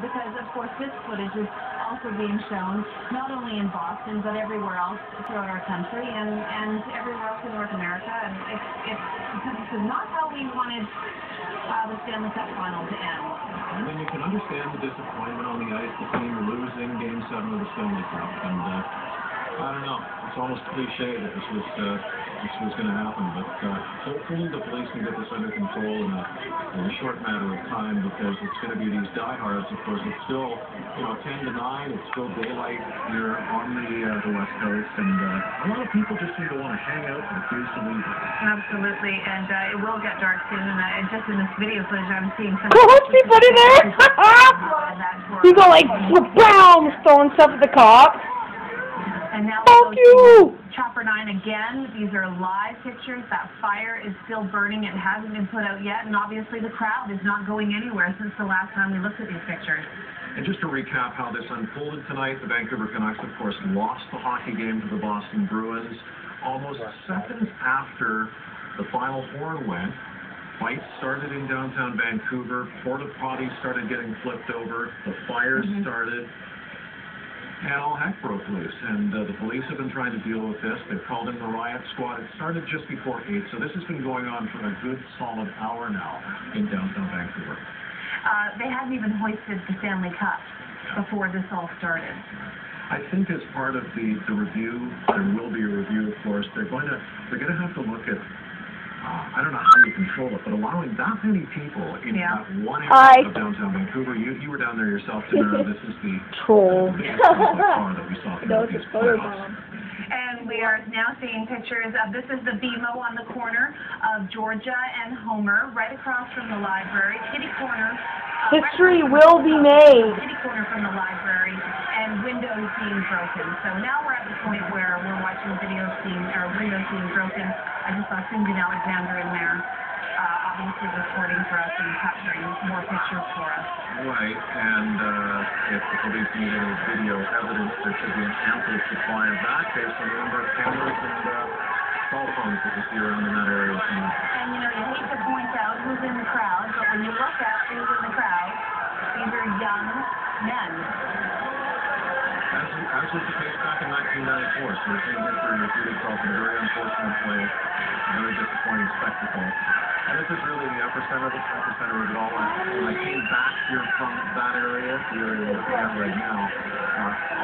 because, of course, this footage is also being shown not only in Boston, but everywhere else throughout our country and everywhere else in North America. And this is not how we wanted the Stanley Cup final to end. I mean, you can understand the disappointment on the ice, the team losing Game 7 of the Stanley Cup, and I don't know. It's almost cliche that this was going to happen, but hopefully the police can get this under control in a short matter of time, because it's going to be these diehards. Of course, it's still 10 to 9. It's still daylight here on the West Coast, and a lot of people just seem to want to hang out and refuse to leave. Absolutely, and it will get dark soon. And just in this video footage, I'm seeing some. What's people in there? People like brown throwing stuff at the cops. And now Fuck you! Chopper 9 again. These are live pictures. That fire is still burning. It hasn't been put out yet, and obviously the crowd is not going anywhere since the last time we looked at these pictures. And just to recap how this unfolded tonight, the Vancouver Canucks, of course, lost the hockey game to the Boston Bruins. Almost seconds after the final horn went, fights started in downtown Vancouver. Porta potties started getting flipped over. The fires started. And all heck broke loose, and the police have been trying to deal with this. They've called in the Riot squad. It started just before 8, so this has been going on for a good solid hour now in downtown Vancouver. They hadn't even hoisted the Stanley Cup before this all started. I think as part of the review, there will be a review, of course. They're going to have to look at, I don't know how you control it, but allowing that many people in that one area of downtown Vancouver. You were down there yourself, Tamara. This is the biggest car that we saw throughout these playoffs. And we are now seeing pictures of, this is the BMO on the corner of Georgia and Homer, right across from the library, kitty corner. History will be made. Kitty corner from the library, and windows being broken. So now we're at the point where we're watching windows being broken. I just saw Cindy Alexander in there, obviously recording for us and capturing more pictures for us. Right, and if the police need any video evidence, there should be an ample supply of that based on the number of cameras and cell phones that you see around in that area. And you hate to point out who's in the crowd, but when you look at who's in the crowd, these are young men. As was the case back in 1994, so we're seeing history repeat itself in a very unfortunate way, a very disappointing spectacle. And this is really the epicenter of it all. When I came back here from that area, the area we're looking at right now,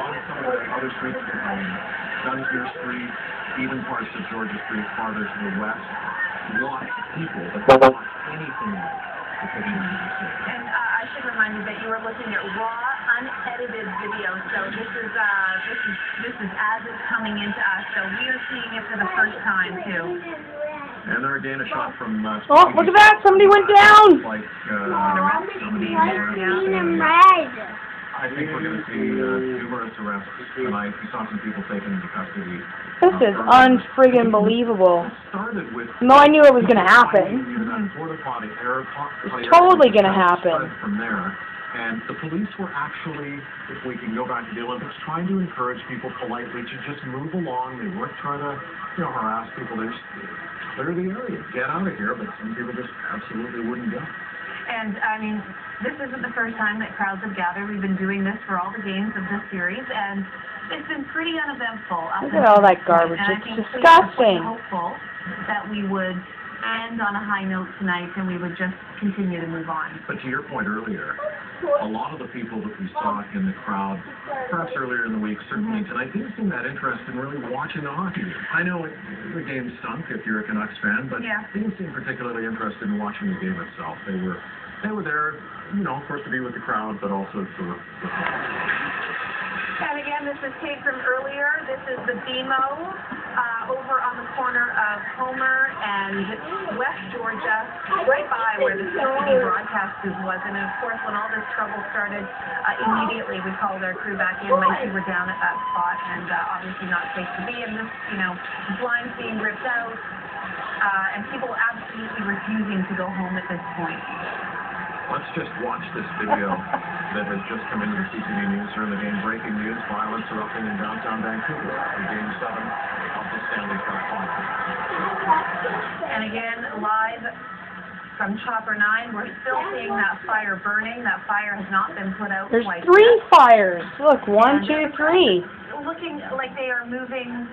on some of the other streets, Dunsmuir Street, even parts of Georgia Street farther to the west, lots of people, but not anything like the pictures you see. And I should remind you that you are looking at raw, unedited video. So this is as it's coming into us. So we are seeing it for the first time too. And there again, a shot from. Oh, look at that! Somebody went down. Like somebody I think we're going to see numerous arrests tonight. We saw some people taken into custody. This is unfriggin' believable. Started with. No, I knew it was going to happen. It's totally going to happen. From there. And the police were actually, if we can go back to the Olympics, trying to encourage people politely to just move along. They weren't trying to, harass people. They just clear the area, get out of here. But some people just absolutely wouldn't go. And, I mean, this isn't the first time that crowds have gathered. We've been doing this for all the games of this series, and it's been pretty uneventful. Look at all that garbage. It's disgusting. I'm hopeful that we would end on a high note tonight and we would just continue to move on. But to your point earlier, a lot of the people that we saw in the crowd, perhaps earlier in the week, certainly tonight, didn't seem that interested in really watching the hockey game. I know the game stunk if you're a Canucks fan, but they didn't seem particularly interested in watching the game itself. They were there, of course, to be with the crowd, but also for And again, this is tape from earlier. This is the BMO over on the corner of Homer and West Georgia, right by where the CTV broadcast booth was. And of course, when all this trouble started, immediately we called our crew back in. Lacey were down at that spot, and obviously not safe to be in this, blinds being ripped out, and people absolutely refusing to go home at this point. Let's just watch this video that has just come into the CTV newsroom. Again, breaking news, violence erupting in downtown Vancouver after Game 7 of the Stanley Cup final. And again, live from Chopper 9. We're still seeing that fire burning. That fire has not been put out There's quite 3 yet. fires. Look, 1, 2, 3. Looking like they are moving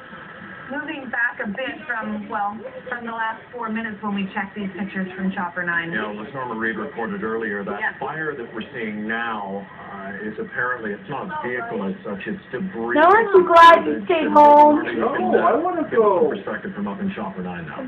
back a bit from the last 4 minutes when we checked these pictures from Chopper 9. You know, as Norma Reed reported earlier, that fire that we're seeing now is apparently, it's not a vehicle as such, it's debris. No, aren't you glad you stayed home? No, I want to go. Perspective from up in Chopper 9 now.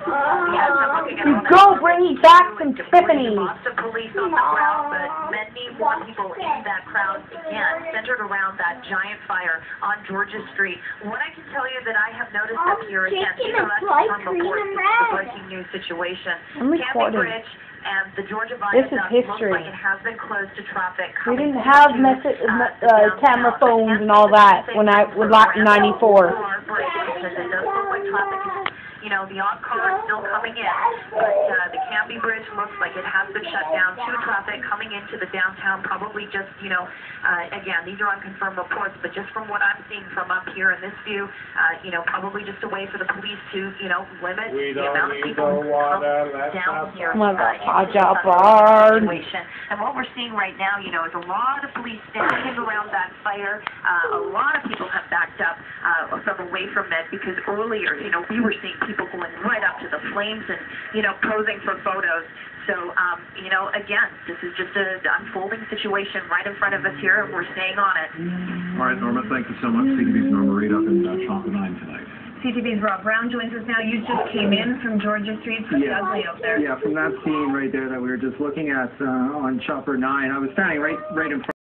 Go, bring me back some Tiffany. Lots of police on the ground, but many more people in that crowd, again, centered around that giant fire on Georgia Street. What I can tell you that I have noticed up here, again, these are from reports, this is a breaking news situation. Canby Bridge and the Georgia Viaduct looks like it has been closed to traffic. We didn't have camera phones and all that when I was 94. Because it does look like traffic is, you know, the odd car is still coming in, but the Canby Bridge looks like it has been shut down to traffic coming into the downtown, probably just, you know, again, these are unconfirmed reports, but just from what I'm seeing from up here in this view, you know, probably just a way for the police to, you know, limit the amount of people who come down here. Oh my God, situation. And what we're seeing right now, you know, is a lot of police standing around that fire. A lot of people have backed up away from it because earlier, you know, we were seeing people going right up to the flames and, you know, posing for photos. So, you know, again, this is just an unfolding situation right in front of us here, and we're staying on it. All right, Norma, thank you so much. CTV's Norma Reed up in Chopper 9 tonight. CTV's Rob Brown joins us now. You just came in from Georgia Street. It's ugly out there. Yeah, from that scene right there that we were just looking at on Chopper 9. I was standing right in front.